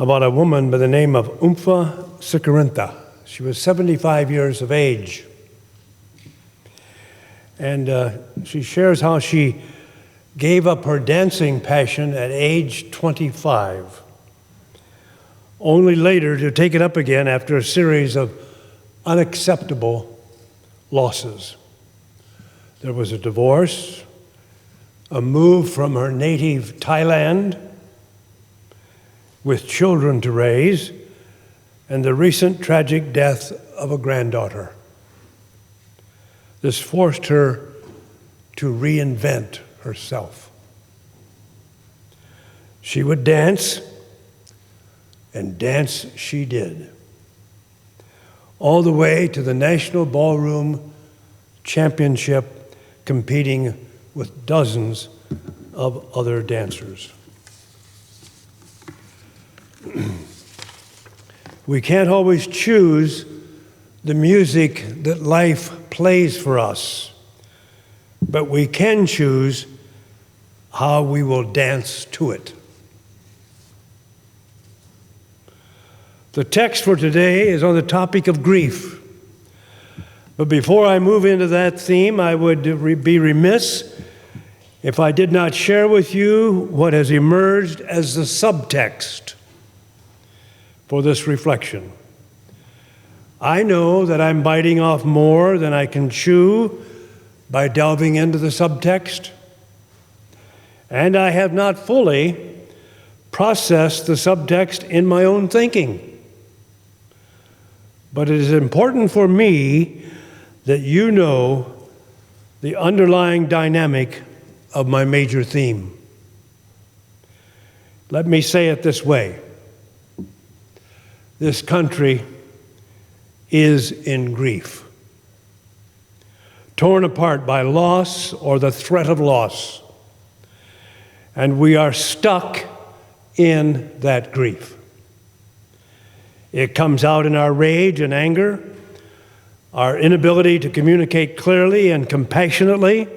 about a woman by the name of Umfa Sikarintha. She was 75 years of age. And she shares how she gave up her dancing passion at age 25, only later to take it up again after a series of unacceptable losses. There was a divorce, a move from her native Thailand with children to raise, and the recent tragic death of a granddaughter. This forced her to reinvent herself. She would dance, and dance she did, all the way to the National Ballroom Championship, competing with dozens of other dancers. We can't always choose the music that life plays for us, but we can choose how we will dance to it. The text for today is on the topic of grief. But before I move into that theme, I would be remiss if I did not share with you what has emerged as the subtext for this reflection. I know that I'm biting off more than I can chew by delving into the subtext, and I have not fully processed the subtext in my own thinking. But it is important for me that you know the underlying dynamic of my major theme. Let me say it this way. This country is in grief, torn apart by loss or the threat of loss, and we are stuck in that grief. It comes out in our rage and anger, our inability to communicate clearly and compassionately,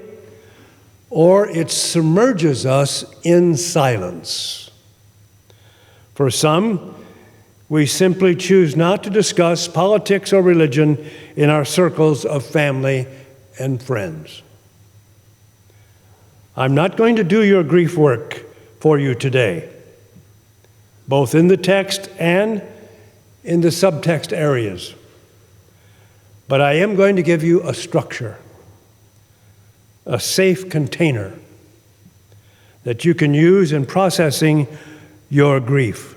or it submerges us in silence. For some, we simply choose not to discuss politics or religion in our circles of family and friends. I'm not going to do your grief work for you today, both in the text and in the subtext areas. But I am going to give you a structure, a safe container that you can use in processing your grief.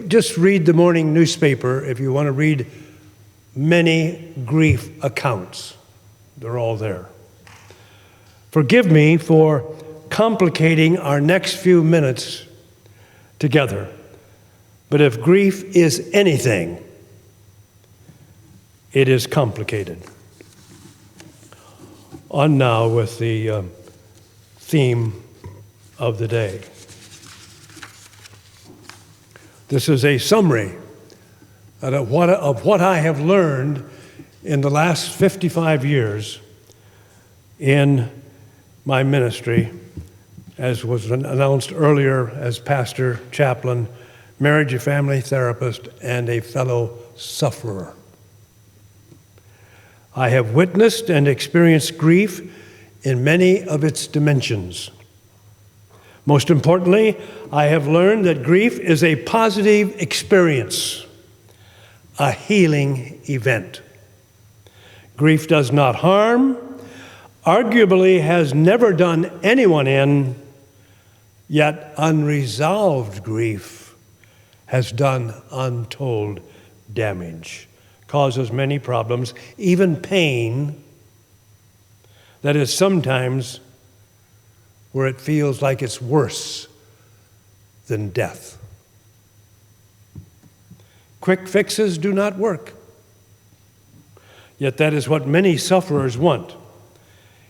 Just read the morning newspaper if you want to read many grief accounts. They're all there. Forgive me for complicating our next few minutes together. But if grief is anything, it is complicated. On now with the theme of the day. This is a summary of what I have learned in the last 55 years in my ministry, as was announced earlier, as pastor, chaplain, marriage and family therapist, and a fellow sufferer. I have witnessed and experienced grief in many of its dimensions. Most importantly, I have learned that grief is a positive experience, a healing event. Grief does not harm, arguably has never done anyone in, yet unresolved grief has done untold damage, causes many problems, even pain that is sometimes where it feels like it's worse than death. Quick fixes do not work. Yet that is what many sufferers want.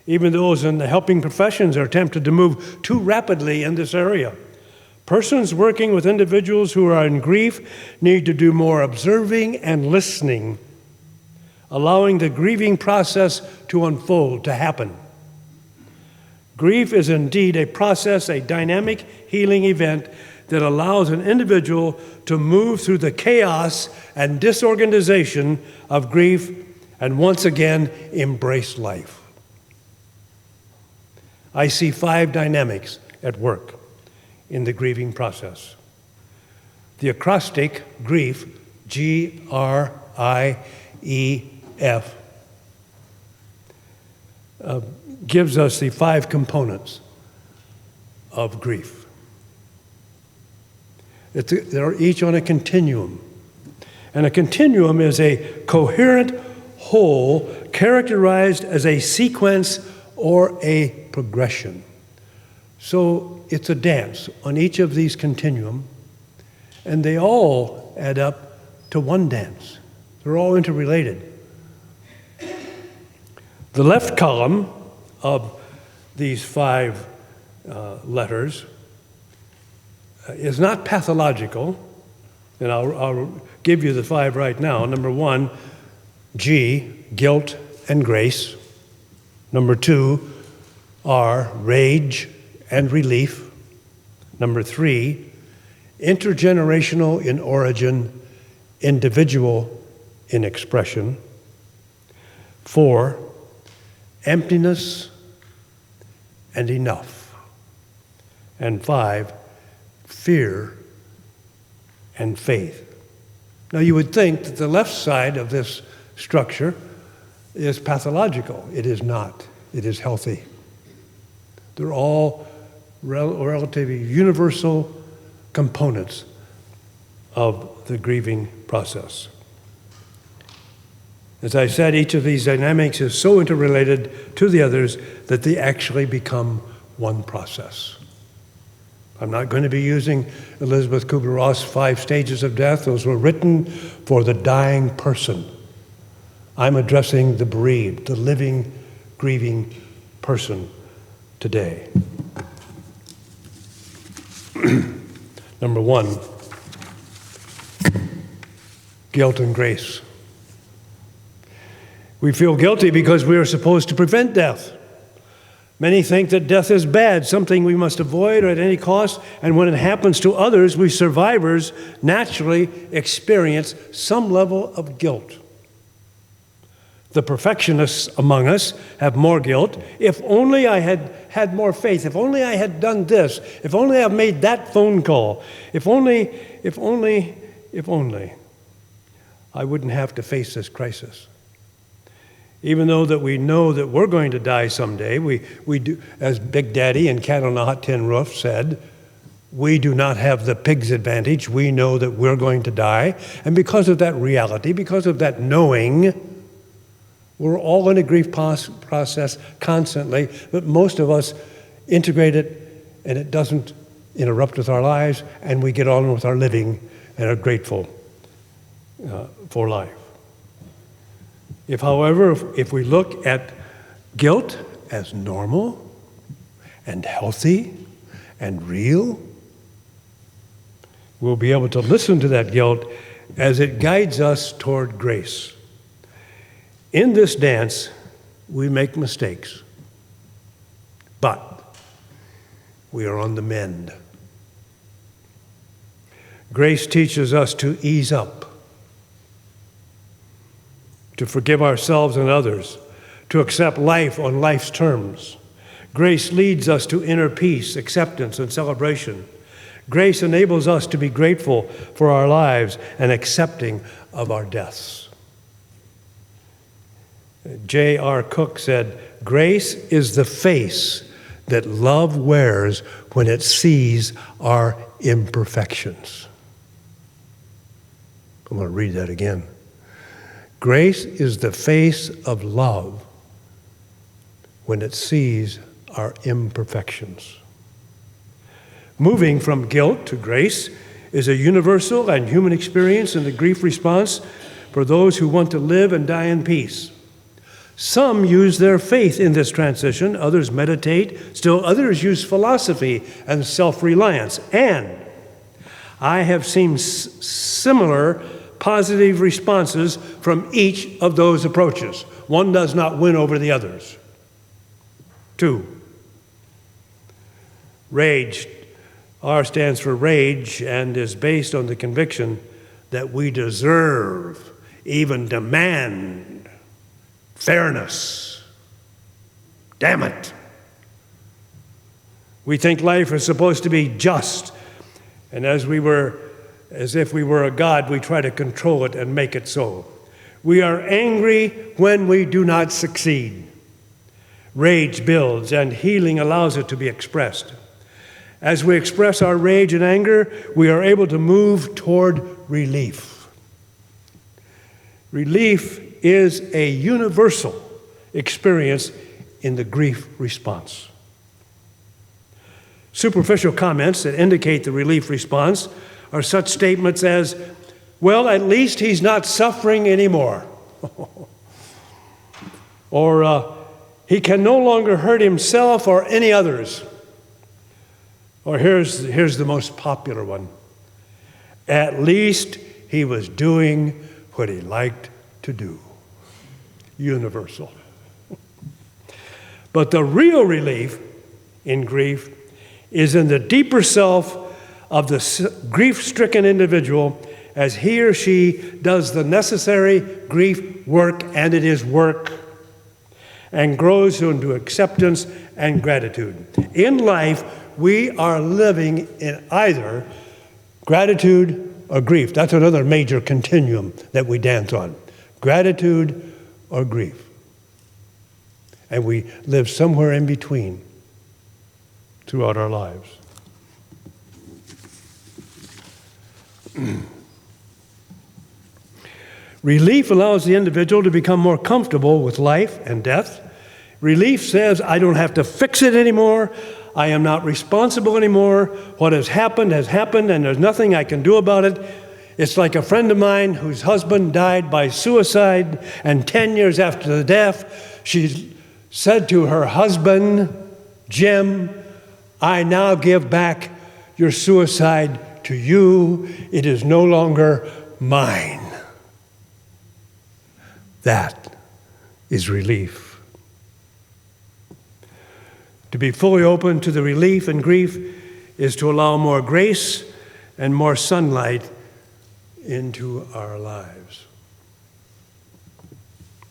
Even those in the helping professions are tempted to move too rapidly in this area. Persons working with individuals who are in grief need to do more observing and listening, allowing the grieving process to unfold, to happen. Grief is indeed a process, a dynamic healing event that allows an individual to move through the chaos and disorganization of grief and once again embrace life. I see 5 dynamics at work in the grieving process. The acrostic grief, G-R-I-E-F, gives us the 5 components of grief. They're each on a continuum. And a continuum is a coherent whole characterized as a sequence or a progression. So it's a dance on each of these continuum, and they all add up to one dance. They're all interrelated. The left column of these 5 letters is not pathological, and I'll give you the 5 right now. Number 1, G, guilt and grace. Number 2, R, rage and relief. Number 3, intergenerational in origin, individual in expression. 4, emptiness and enough. And 5, fear and faith. Now you would think that the left side of this structure is pathological. It is not. It is healthy. They're all relatively universal components of the grieving process. As I said, each of these dynamics is so interrelated to the others that they actually become one process. I'm not going to be using Elizabeth Kubler-Ross' 5 stages of death. Those were written for the dying person. I'm addressing the bereaved, the living, grieving person today. Number 1, guilt and grace. We feel guilty because we are supposed to prevent death. Many think that death is bad, something we must avoid at any cost, and when it happens to others, we survivors naturally experience some level of guilt. The perfectionists among us have more guilt. If only I had had more faith, if only I had done this, if only I made that phone call, if only I wouldn't have to face this crisis. Even though that we know that we're going to die someday, we do, as Big Daddy and Cat on a Hot Tin Roof said, we do not have the pig's advantage. We know that we're going to die. And because of that reality, because of that knowing, we're all in a grief process constantly, but most of us integrate it and it doesn't interrupt with our lives, and we get on with our living and are grateful for life. However, if we look at guilt as normal and healthy and real, we'll be able to listen to that guilt as it guides us toward grace. In this dance, we make mistakes, but we are on the mend. Grace teaches us to ease up, to forgive ourselves and others, to accept life on life's terms. Grace leads us to inner peace, acceptance, and celebration. Grace enables us to be grateful for our lives and accepting of our deaths. J.R. Cook said, "Grace is the face that love wears when it sees our imperfections." I'm going to read that again. Grace is the face of love when it sees our imperfections. Moving from guilt to grace is a universal and human experience in the grief response for those who want to live and die in peace. Some use their faith in this transition, others meditate, still others use philosophy and self-reliance. And I have seen similar positive responses from each of those approaches. One does not win over the others. 2, rage R stands for rage and is based on the conviction that we deserve, even demand, fairness. Damn it. We think life is supposed to be just, and as if we were a god, we try to control it and make it so. We are angry when we do not succeed. Rage builds, and healing allows it to be expressed. As we express our rage and anger, we are able to move toward relief. Relief is a universal experience in the grief response. Superficial comments that indicate the relief response are such statements as, well, at least he's not suffering anymore. Or, he can no longer hurt himself or any others. Or here's the most popular one. At least he was doing what he liked to do. Universal. But the real relief in grief is in the deeper self of the grief-stricken individual as he or she does the necessary grief work, and it is work, and grows into acceptance and gratitude. In life, we are living in either gratitude or grief. That's another major continuum that we dance on. Gratitude or grief. And we live somewhere in between throughout our lives. Relief allows the individual to become more comfortable with life and death. Relief says, I don't have to fix it anymore. I am not responsible anymore. What has happened, and there's nothing I can do about it. It's like a friend of mine whose husband died by suicide, and 10 years after the death, she said to her husband, Jim, I now give back your suicide to you. It is no longer mine. That is relief. To be fully open to the relief and grief is to allow more grace and more sunlight into our lives.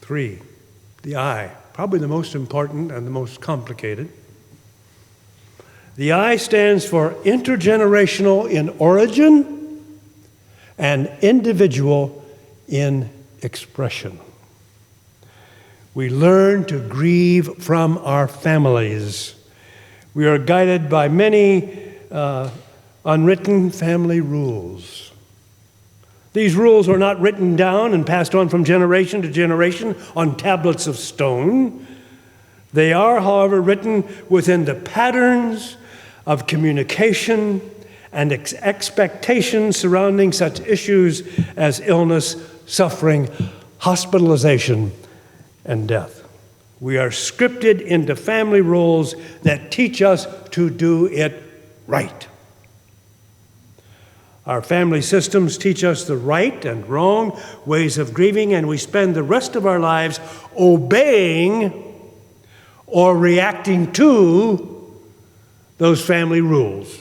3, the I, probably the most important and the most complicated. The I stands for intergenerational in origin and individual in expression. We learn to grieve from our families. We are guided by many unwritten family rules. These rules are not written down and passed on from generation to generation on tablets of stone. They are, however, written within the patterns of communication and expectations surrounding such issues as illness, suffering, hospitalization, and death. We are scripted into family roles that teach us to do it right. Our family systems teach us the right and wrong ways of grieving, and we spend the rest of our lives obeying or reacting to those family rules.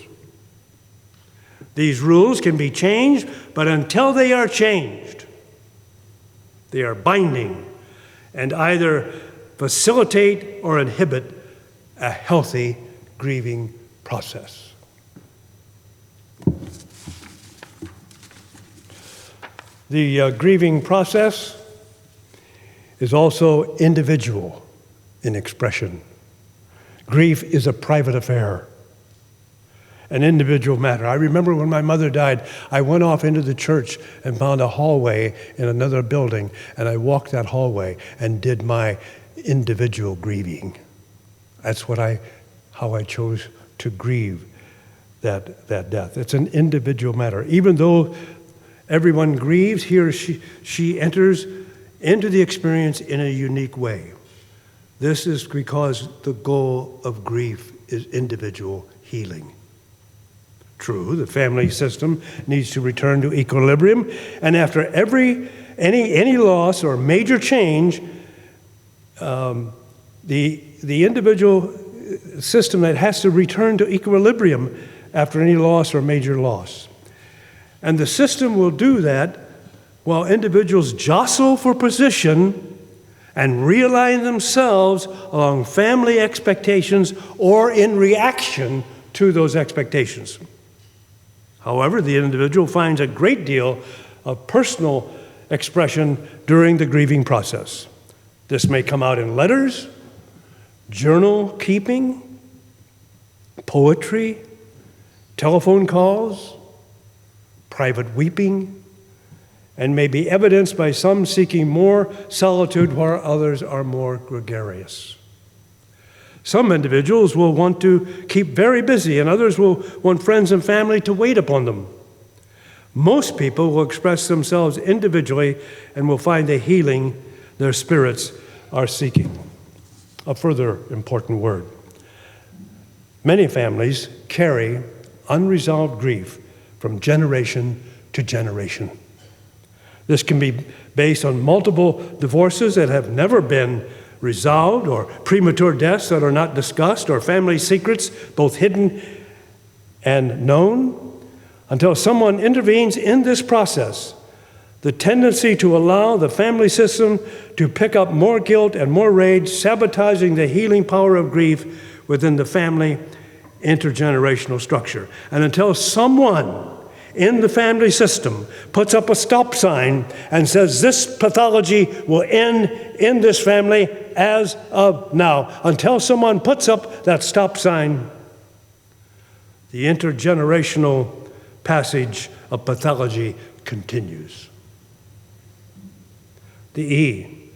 These rules can be changed, but until they are changed, they are binding and either facilitate or inhibit a healthy grieving process. The grieving process is also individual in expression. Grief is a private affair, an individual matter. I remember when my mother died, I went off into the church and found a hallway in another building, and I walked that hallway and did my individual grieving. That's how I chose to grieve that death. It's an individual matter. Even though everyone grieves, he or she enters into the experience in a unique way. This is because the goal of grief is individual healing. True, the family system needs to return to equilibrium, and after any loss or major change, the individual system that has to return to equilibrium after any loss or major loss. And the system will do that while individuals jostle for position and realign themselves along family expectations or in reaction to those expectations. However, the individual finds a great deal of personal expression during the grieving process. This may come out in letters, journal keeping, poetry, telephone calls, private weeping, and may be evidenced by some seeking more solitude while others are more gregarious. Some individuals will want to keep very busy, and others will want friends and family to wait upon them. Most people will express themselves individually and will find the healing their spirits are seeking. A further important word. Many families carry unresolved grief from generation to generation. This can be based on multiple divorces that have never been resolved, or premature deaths that are not discussed, or family secrets, both hidden and known. Until someone intervenes in this process, the tendency to allow the family system to pick up more guilt and more rage, sabotaging the healing power of grief within the family intergenerational structure. And until someone in the family system puts up a stop sign and says this pathology will end in this family as of now, until someone puts up that stop sign, the intergenerational passage of pathology continues. The E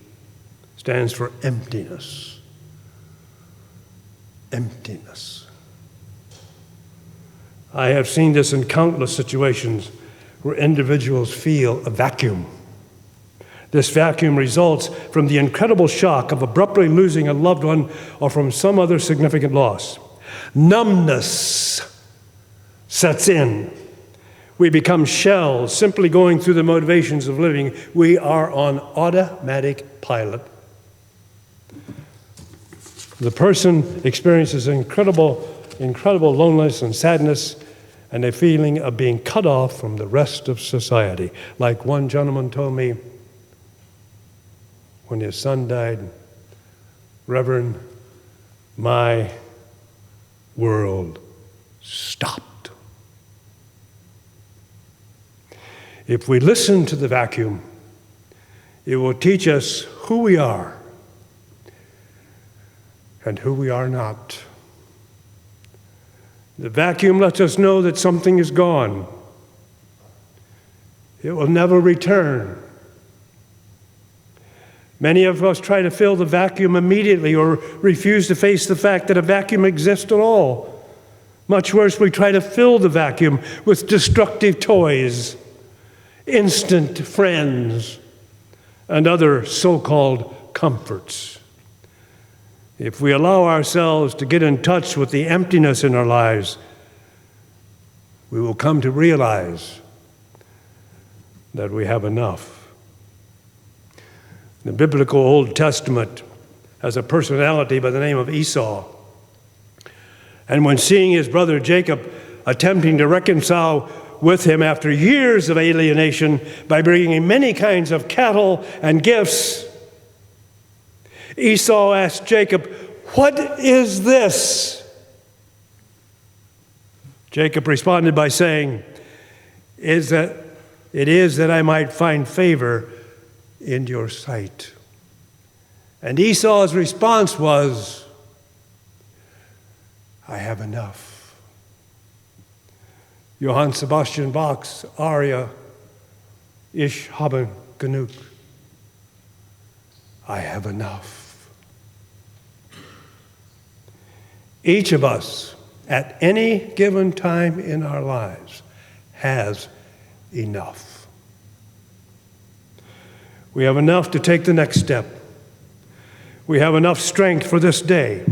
stands for emptiness. Emptiness. I have seen this in countless situations where individuals feel a vacuum. This vacuum results from the incredible shock of abruptly losing a loved one or from some other significant loss. Numbness sets in. We become shells, simply going through the motivations of living. We are on automatic pilot. The person experiences incredible loneliness and sadness and a feeling of being cut off from the rest of society. Like one gentleman told me when his son died, "Reverend, my world stopped." If we listen to the vacuum, it will teach us who we are and who we are not. The vacuum lets us know that something is gone. It will never return. Many of us try to fill the vacuum immediately or refuse to face the fact that a vacuum exists at all. Much worse, we try to fill the vacuum with destructive toys, instant friends, and other so-called comforts. If we allow ourselves to get in touch with the emptiness in our lives, we will come to realize that we have enough. The biblical Old Testament has a personality by the name of Esau. And when seeing his brother Jacob attempting to reconcile with him after years of alienation by bringing many kinds of cattle and gifts, Esau asked Jacob, "What is this?" Jacob responded by saying, "It is that I might find favor in your sight." And Esau's response was, "I have enough." Johann Sebastian Bach's aria, Ich habe genug. I have enough. Each of us, at any given time in our lives, has enough. We have enough to take the next step. We have enough strength for this day.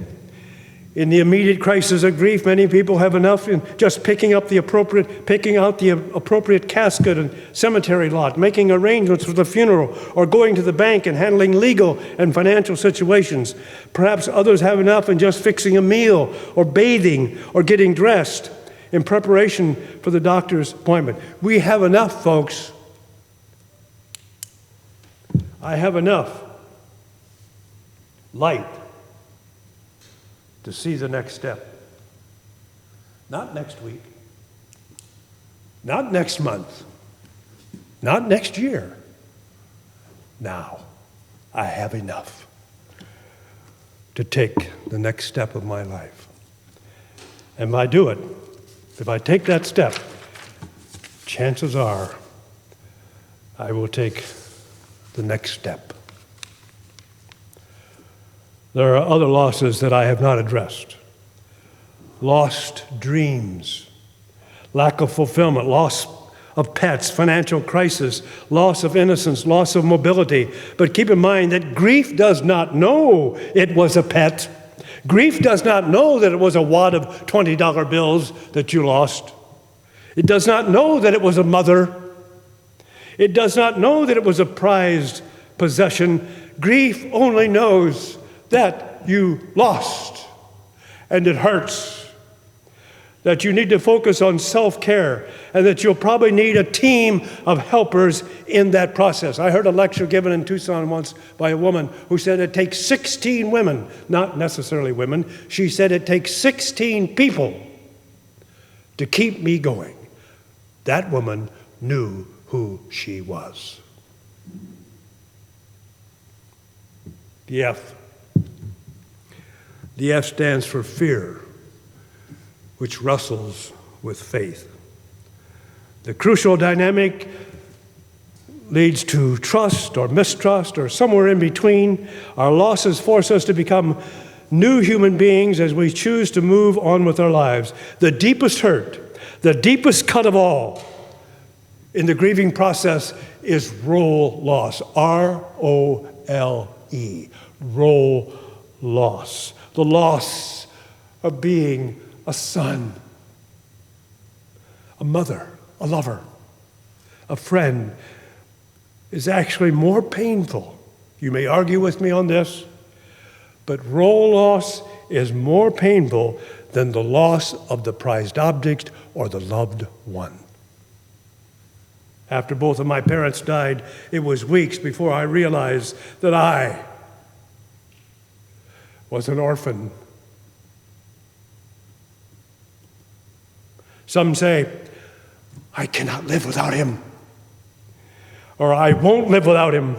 In the immediate crisis of grief, many people have enough in just picking out the appropriate casket and cemetery lot, making arrangements for the funeral, or going to the bank and handling legal and financial situations. Perhaps others have enough in just fixing a meal, or bathing, or getting dressed. in preparation for the doctor's appointment. We have enough, folks. I have enough light to see the next step. Not next week, not next month, not next year. Now, I have enough to take the next step of my life. And if I do it, if I take that step, chances are I will take the next step. There are other losses that I have not addressed. Lost dreams, lack of fulfillment, loss of pets, financial crisis, loss of innocence, loss of mobility. But keep in mind that grief does not know it was a pet. Grief does not know that it was a wad of $20 bills that you lost. It does not know that it was a mother. It does not know that it was a prized possession. Grief only knows that you lost, and it hurts. That you need to focus on self-care, and that you'll probably need a team of helpers in that process. I heard a lecture given in Tucson once by a woman who said it takes 16 women, not necessarily women. She said it takes 16 people to keep me going. That woman knew who she was. The F. The F stands for fear, which wrestles with faith. The crucial dynamic leads to trust or mistrust or somewhere in between. Our losses force us to become new human beings as we choose to move on with our lives. The deepest hurt, the deepest cut of all in the grieving process is role loss. R-O-L-E, role loss. The loss of being a son, a mother, a lover, a friend is actually more painful. You may argue with me on this, but role loss is more painful than the loss of the prized object or the loved one. After both of my parents died, it was weeks before I realized that I was an orphan. Some say, I cannot live without him, or I won't live without him.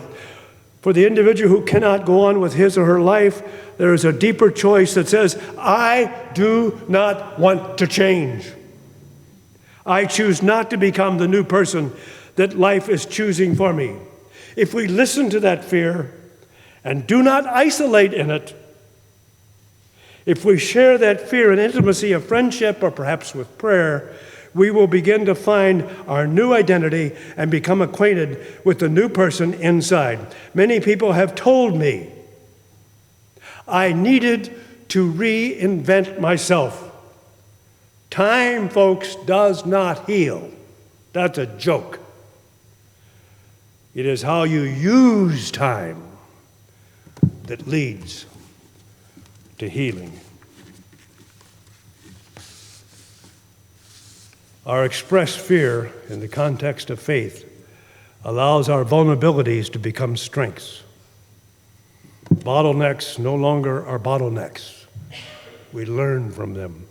For the individual who cannot go on with his or her life, there is a deeper choice that says, I do not want to change. I choose not to become the new person that life is choosing for me. If we listen to that fear and do not isolate in it, if we share that fear and intimacy of friendship or perhaps with prayer, we will begin to find our new identity and become acquainted with the new person inside. Many people have told me I needed to reinvent myself. Time, folks, does not heal. That's a joke. It is how you use time that leads to healing. Our expressed fear in the context of faith allows our vulnerabilities to become strengths. Bottlenecks no longer are bottlenecks. We learn from them.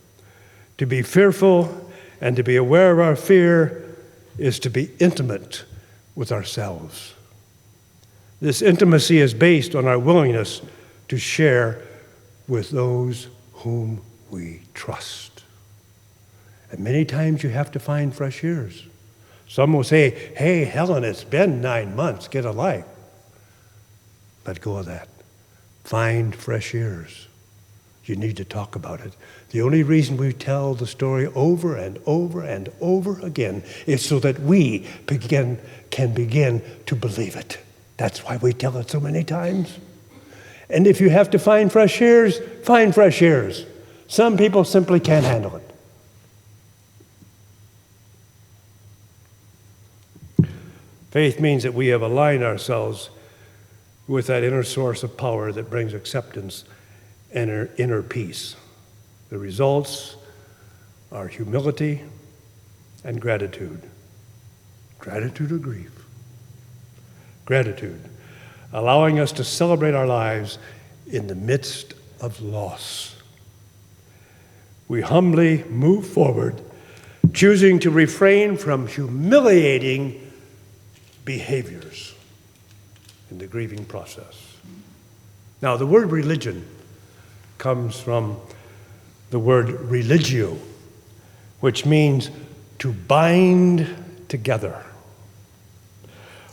To be fearful and to be aware of our fear is to be intimate with ourselves. This intimacy is based on our willingness to share with those whom we trust. And many times you have to find fresh ears. Some will say, hey, Helen, it's been 9 months, get a life. Let go of that. Find fresh ears. You need to talk about it. The only reason we tell the story over and over and over again is so that we can begin to believe it. That's why we tell it so many times. And if you have to find fresh ears, find fresh ears. Some people simply can't handle it. Faith means that we have aligned ourselves with that inner source of power that brings acceptance and inner peace. The results are humility and gratitude. Gratitude or grief? Gratitude, allowing us to celebrate our lives in the midst of loss. We humbly move forward, choosing to refrain from humiliating behaviors in the grieving process. Now, the word religion comes from the word religio, which means to bind together.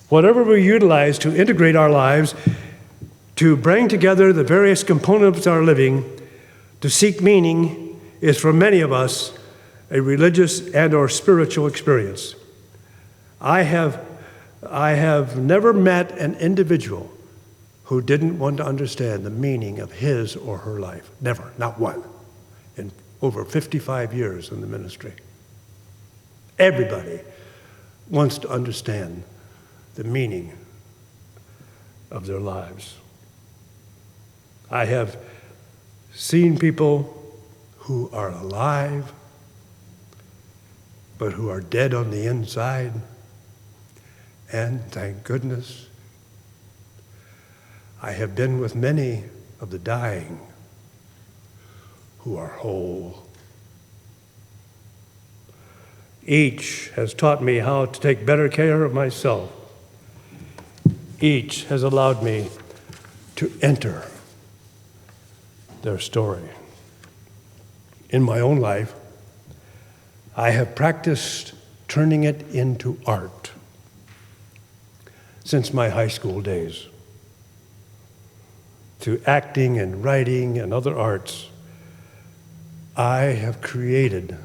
Whatever we utilize to integrate our lives, to bring together the various components of our living, to seek meaning, is for many of us a religious and or spiritual experience. I have never met an individual who didn't want to understand the meaning of his or her life. Never, not one, in over 55 years in the ministry. Everybody wants to understand the meaning of their lives. I have seen people who are alive, but who are dead on the inside, and thank goodness, I have been with many of the dying who are whole. Each has taught me how to take better care of myself. Each has allowed me to enter their story. In my own life, I have practiced turning it into art since my high school days. Through acting and writing and other arts, I have created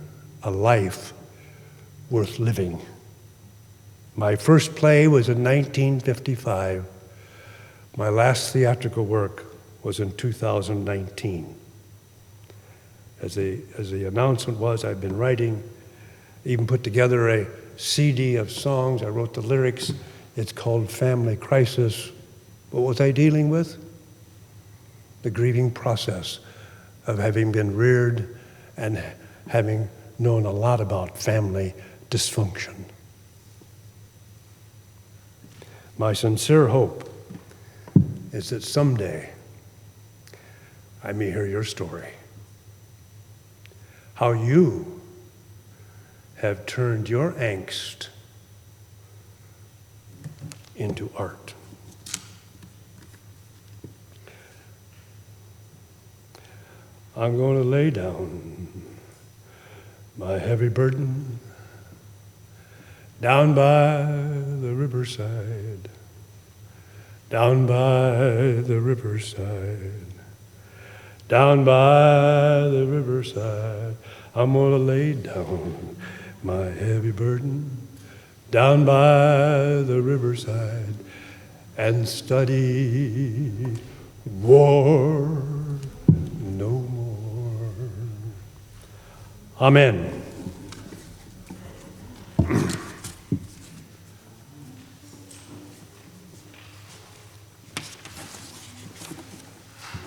a life worth living. My first play was in 1955. My last theatrical work was in 2019. As the announcement was, I've been writing, even put together a CD of songs. I wrote the lyrics. It's called Family Crisis. What was I dealing with? The grieving process of having been reared and having known a lot about family dysfunction. My sincere hope is that someday I may hear your story, how you have turned your angst into art. I'm going to lay down my heavy burden down by the riverside, down by the riverside, down by the riverside. I'm going to lay down my heavy burden down by the riverside and study war no more. Amen.